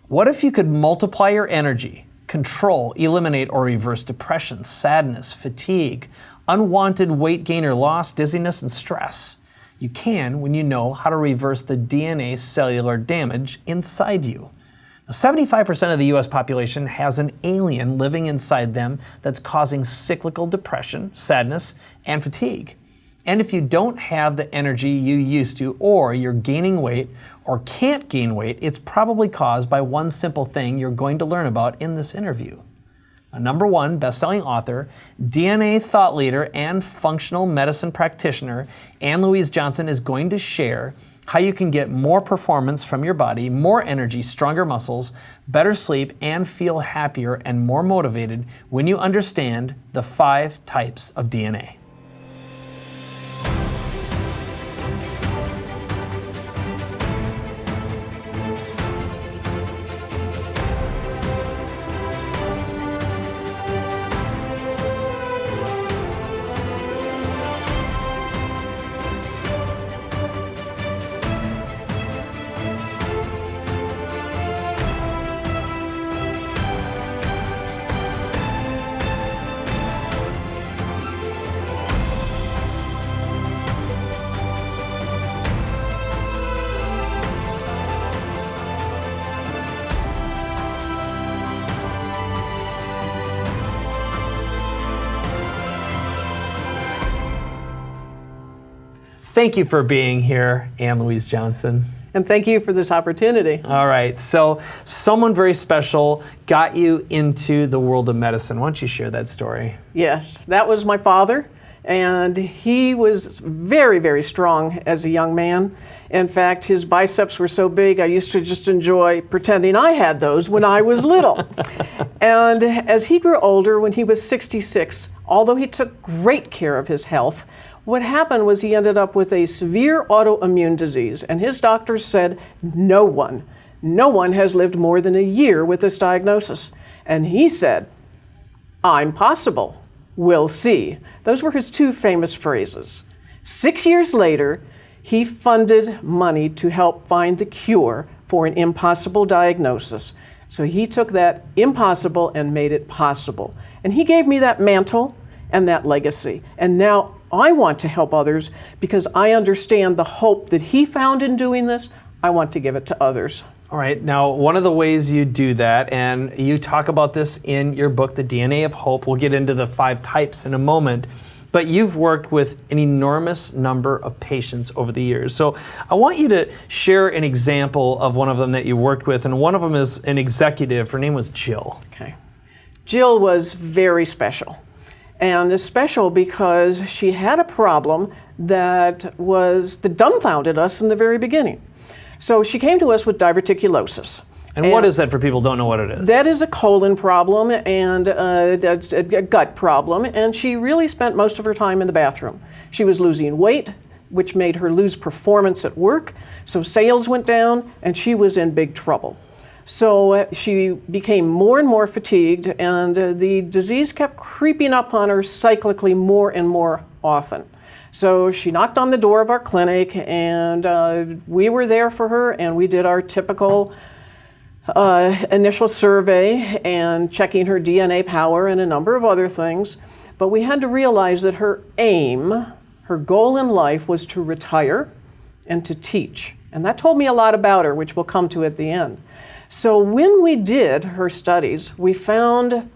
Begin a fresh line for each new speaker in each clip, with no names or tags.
What if you could multiply your energy, control, eliminate, or reverse depression, sadness, fatigue, unwanted weight gain or loss, dizziness, and stress? You can when you know how to reverse the DNA cellular damage inside you. Now, 75% of the US population has an alien living inside them that's causing cyclical depression, sadness, and fatigue. And if you don't have the energy you used to, or you're gaining weight or can't gain weight, it's probably caused by one simple thing you're going to learn about in this interview. A #1 best-selling author, DNA thought leader, and functional medicine practitioner, Ann Louise Johnson is going to share how you can get more performance from your body, more energy, stronger muscles, better sleep, and feel happier and more motivated when you understand the 5 types of DNA. Thank you for being here, Ann Louise Johnson.
And thank you for this opportunity.
All right, so someone very special got you into the world of medicine. Why don't you share that story?
Yes, that was my father, and he was very, very strong as a young man. In fact, his biceps were so big, I used to just enjoy pretending I had those when I was little. And as he grew older, when he was 66, although he took great care of his health, what happened was he ended up with a severe autoimmune disease, and his doctors said, no one has lived more than a year with this diagnosis. And he said, I'm possible, we'll see. Those were his 2 famous phrases. 6 years later, he funded money to help find the cure for an impossible diagnosis. So he took that impossible and made it possible. And he gave me that mantle and that legacy. And now I want to help others because I understand the hope that he found in doing this. I want to give it to others.
All right, now one of the ways you do that, and you talk about this in your book, The DNA of Hope, we'll get into the 5 types in a moment, but you've worked with an enormous number of patients over the years. So I want you to share an example of one of them that you worked with, and one of them is an executive. Her name was Jill.
Okay. Jill was very special. And it's special because she had a problem that dumbfounded us in the very beginning. So she came to us with diverticulosis.
And what is that for people who don't know what it is?
That is a colon problem and a gut problem, and she really spent most of her time in the bathroom. She was losing weight, which made her lose performance at work, so sales went down, and she was in big trouble. So she became more and more fatigued, and the disease kept creeping up on her cyclically more and more often. So she knocked on the door of our clinic, and we were there for her, and we did our typical initial survey and checking her DNA power and a number of other things. But we had to realize that her aim, her goal in life, was to retire and to teach. And that told me a lot about her, which we'll come to at the end. So when we did her studies, we found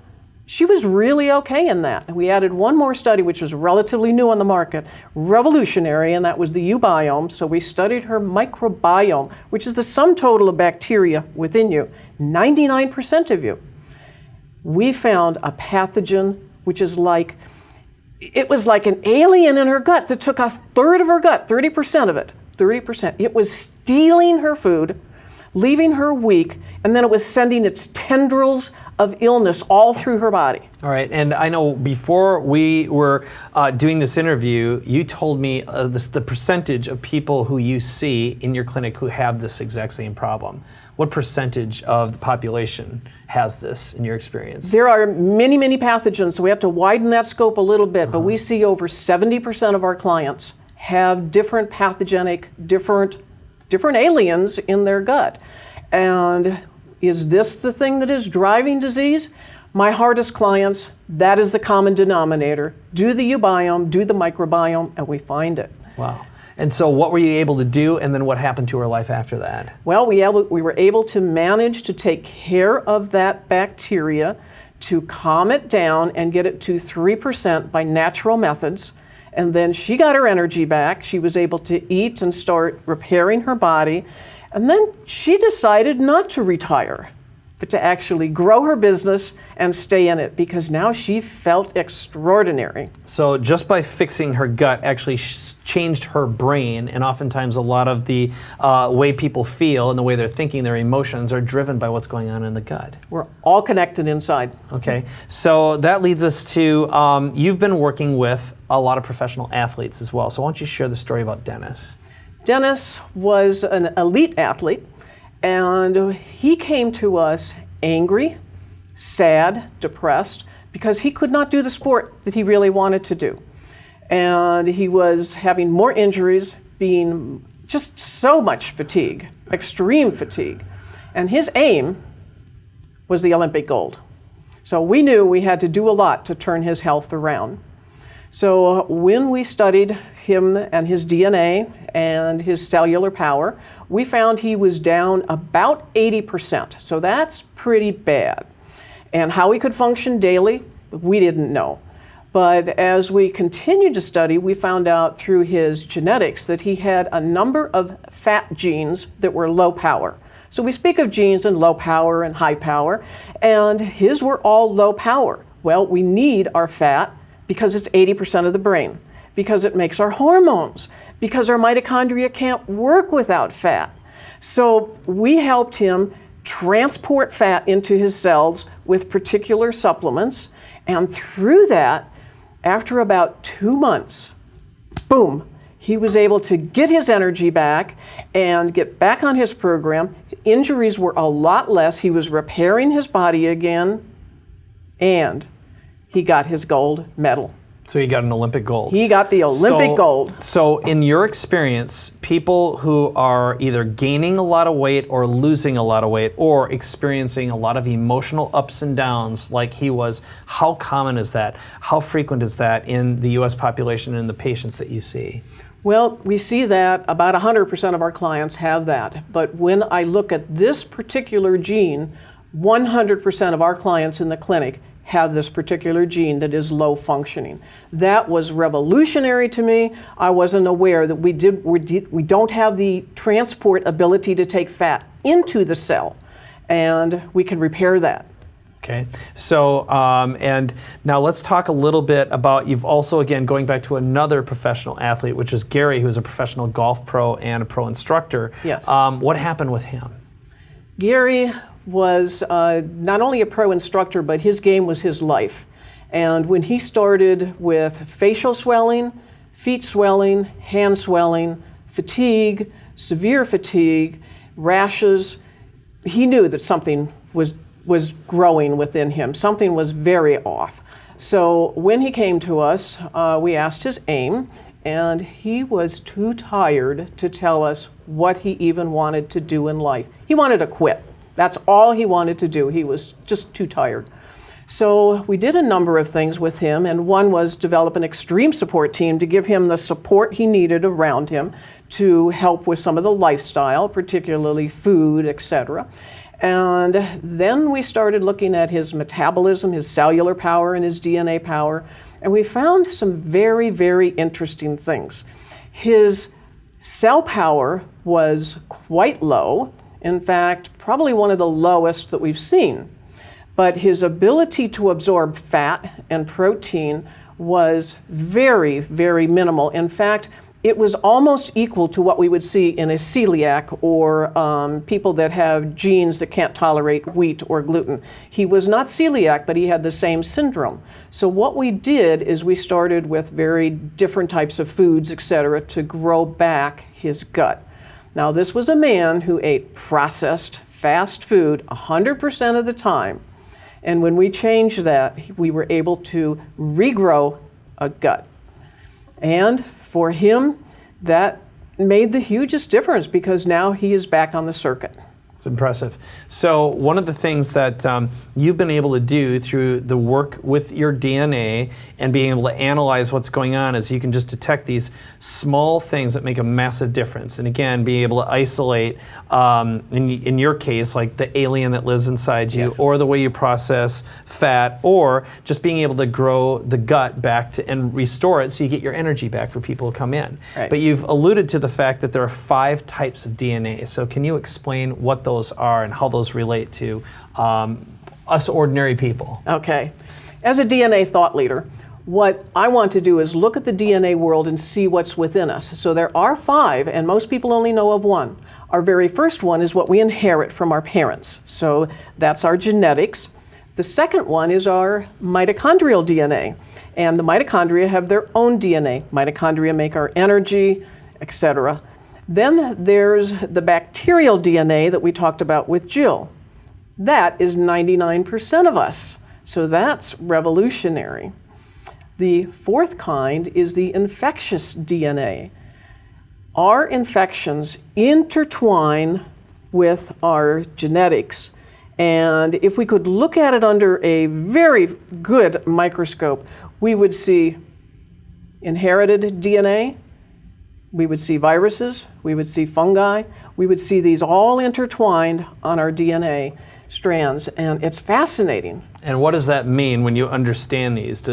she was really okay in that. We added one more study, which was relatively new on the market, revolutionary, and that was the U-biome. So we studied her microbiome, which is the sum total of bacteria within you, 99% of you. We found a pathogen, which is it was like an alien in her gut that took 1/3 of her gut, 30% of it, 30%. It was stealing her food, leaving her weak, and then it was sending its tendrils of illness all through her body.
All right, and I know before we were doing this interview, you told me the percentage of people who you see in your clinic who have this exact same problem. What percentage of the population has this in your experience?
There are many, many pathogens, so we have to widen that scope a little bit, but we see over 70% of our clients have different pathogenic, different aliens in their gut. And Is this the thing that is driving disease? My hardest clients, that is the common denominator. Do the eubiome, do the microbiome, and we find it.
Wow. And so what were you able to do, and then what happened to her life after that?
Well, we were able to manage to take care of that bacteria, to calm it down and get it to 3% by natural methods. And then she got her energy back. She was able to eat and start repairing her body. And then she decided not to retire, but to actually grow her business and stay in it, because now she felt extraordinary.
So just by fixing her gut actually changed her brain, and oftentimes a lot of the way people feel and the way they're thinking, their emotions are driven by what's going on in the gut.
We're all connected inside.
Okay, so that leads us to, you've been working with a lot of professional athletes as well. So why don't you share the story about Dennis?
Dennis was an elite athlete, and he came to us angry, sad, depressed, because he could not do the sport that he really wanted to do. And he was having more injuries, being just so much fatigue, extreme fatigue. And his aim was the Olympic gold. So we knew we had to do a lot to turn his health around. So when we studied him and his DNA and his cellular power, we found he was down about 80%. So that's pretty bad. And how he could function daily, we didn't know. But as we continued to study, we found out through his genetics that he had a number of fat genes that were low power. So we speak of genes in low power and high power, and his were all low power. Well, we need our fat because it's 80% of the brain, because it makes our hormones, because our mitochondria can't work without fat. So we helped him transport fat into his cells with particular supplements, and through that, after about 2 months, boom, he was able to get his energy back and get back on his program. Injuries were a lot less. He was repairing his body again, and he got his gold medal.
So he got an Olympic gold.
He got the Olympic gold.
So in your experience, people who are either gaining a lot of weight or losing a lot of weight or experiencing a lot of emotional ups and downs like he was, how common is that? How frequent is that in the U.S. population and the patients that you see?
Well, we see that about 100% of our clients have that. But when I look at this particular gene, 100% of our clients in the clinic have this particular gene that is low functioning. That was revolutionary to me. I wasn't aware that we don't have the transport ability to take fat into the cell, and we can repair that.
Okay, so and now let's talk a little bit about, you've also, again, going back to another professional athlete, which is Gary, who's a professional golf pro and a pro instructor.
Yes.
What happened with him?
Gary was not only a pro instructor, but his game was his life. And when he started with facial swelling, feet swelling, hand swelling, fatigue, severe fatigue, rashes, he knew that something was growing within him. Something was very off. So when he came to us, we asked his aim, and he was too tired to tell us what he even wanted to do in life. He wanted to quit. That's all he wanted to do. He was just too tired. So we did a number of things with him, and one was develop an extreme support team to give him the support he needed around him to help with some of the lifestyle, particularly food, etc. And then we started looking at his metabolism, his cellular power, and his DNA power, and we found some very, very interesting things. His cell power was quite low. In fact, probably one of the lowest that we've seen. But his ability to absorb fat and protein was very, very minimal. In fact, it was almost equal to what we would see in a celiac or people that have genes that can't tolerate wheat or gluten. He was not celiac, but he had the same syndrome. So what we did is we started with very different types of foods, etc., to grow back his gut. Now, this was a man who ate processed fast food 100% of the time. And when we changed that, we were able to regrow a gut. And for him, that made the hugest difference because now he is back on the circuit.
It's impressive. So one of the things that you've been able to do through the work with your DNA and being able to analyze what's going on is you can just detect these small things that make a massive difference. And again, being able to isolate, in your case, like the alien that lives inside you,
Yes.
or the way you process fat, or just being able to grow the gut back to and restore it so you get your energy back for people who come in.
Right.
But you've alluded to the fact that there are 5 types of DNA. So can you explain what those are and how those relate to us ordinary people?
Okay. As a DNA thought leader, what I want to do is look at the DNA world and see what's within us. So there are 5, and most people only know of 1. Our very first one is what we inherit from our parents. So that's our genetics. The second one is our mitochondrial DNA. And the mitochondria have their own DNA. Mitochondria make our energy, etc. Then there's the bacterial DNA that we talked about with Jill. That is 99% of us. So that's revolutionary. The fourth kind is the infectious DNA. Our infections intertwine with our genetics. And if we could look at it under a very good microscope, we would see inherited DNA, we would see viruses, we would see fungi, we would see these all intertwined on our DNA strands, and it's fascinating.
And what does that mean when you understand these?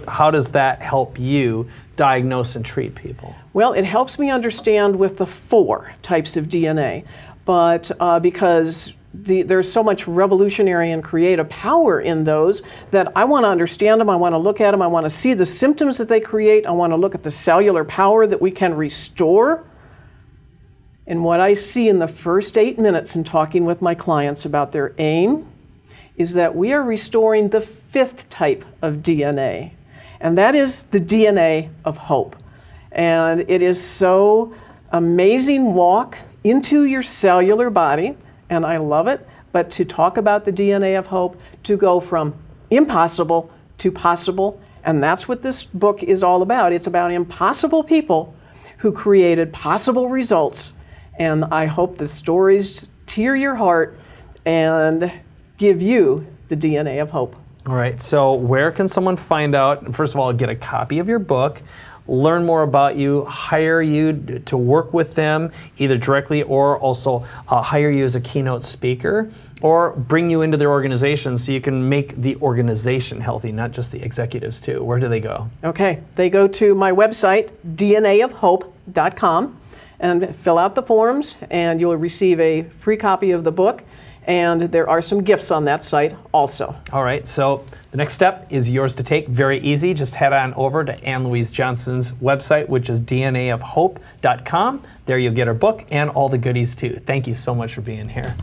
How does that help you diagnose and treat people?
Well, it helps me understand with the 4 types of DNA, but because there's so much revolutionary and creative power in those that I want to understand them, I want to look at them, I want to see the symptoms that they create, I want to look at the cellular power that we can restore. And what I see in the first 8 minutes in talking with my clients about their aim is that we are restoring the 5th type of DNA, and that is the DNA of hope. And it is so amazing walk into your cellular body, and I love it, but to talk about the DNA of hope, to go from impossible to possible, and that's what this book is all about. It's about impossible people who created possible results, and I hope the stories tear your heart and give you the DNA of hope.
All right, so where can someone find out, first of all, get a copy of your book, learn more about you, hire you to work with them, either directly or also hire you as a keynote speaker, or bring you into their organization so you can make the organization healthy, not just the executives too? Where do they go?
Okay, they go to my website, dnaofhope.com, and fill out the forms, and you'll receive a free copy of the book. And there are some gifts on that site also.
All right, so the next step is yours to take. Very easy. Just head on over to Ann Louise Johnson's website, which is dnaofhope.com. There you'll get her book and all the goodies too. Thank you so much for being here.